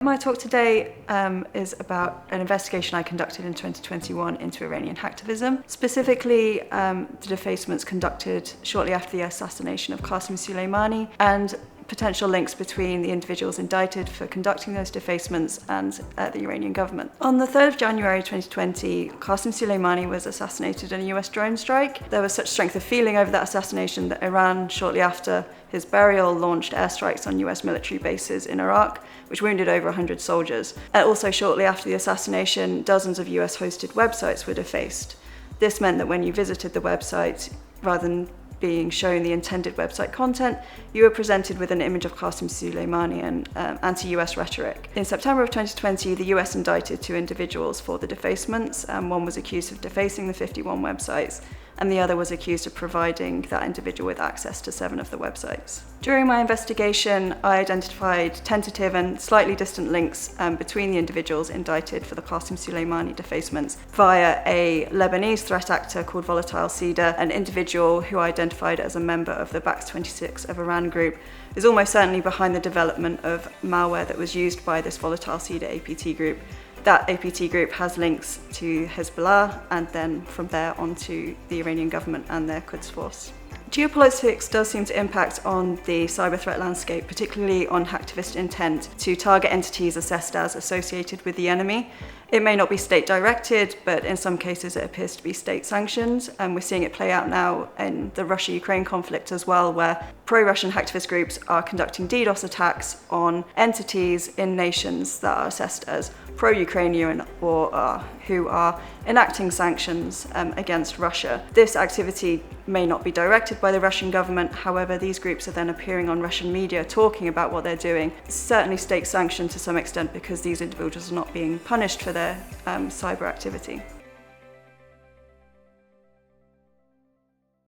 My talk today is about an investigation I conducted in 2021 into Iranian hacktivism, specifically the defacements conducted shortly after the assassination of Qasem Soleimani and potential links between the individuals indicted for conducting those defacements and the Iranian government. On the 3rd of January 2020, Qasem Soleimani was assassinated in a US drone strike. There was such strength of feeling over that assassination that Iran, shortly after his burial, launched airstrikes on US military bases in Iraq, which wounded over 100 soldiers. Also, shortly after the assassination, dozens of US-hosted websites were defaced. This meant that when you visited the website, rather than being shown the intended website content, you were presented with an image of Qasem Soleimani and anti-US rhetoric. In September of 2020, the US indicted 2 individuals for the defacements. One was accused of defacing the 51 websites, and the other was accused of providing that individual with access to 7 of the websites. During my investigation, I identified tentative and slightly distant links between the individuals indicted for the Qasem Soleimani defacements via a Lebanese threat actor called Volatile Cedar, an individual who I identified as a member of the Bax 26 of Iran group, is almost certainly behind the development of malware that was used by this Volatile Cedar APT group. That APT group has links to Hezbollah and then from there onto the Iranian government and their Quds force. Geopolitics does seem to impact on the cyber threat landscape, particularly on hacktivist intent to target entities assessed as associated with the enemy. It may not be state-directed, but in some cases it appears to be state-sanctioned, and we're seeing it play out now in the Russia-Ukraine conflict as well, where pro-Russian hacktivist groups are conducting DDoS attacks on entities in nations that are assessed as pro-Ukrainian or who are enacting sanctions against Russia. This activity may not be directed by the Russian government, however, these groups are then appearing on Russian media talking about what they're doing. It's certainly state-sanctioned to some extent because these individuals are not being punished for their cyber activity.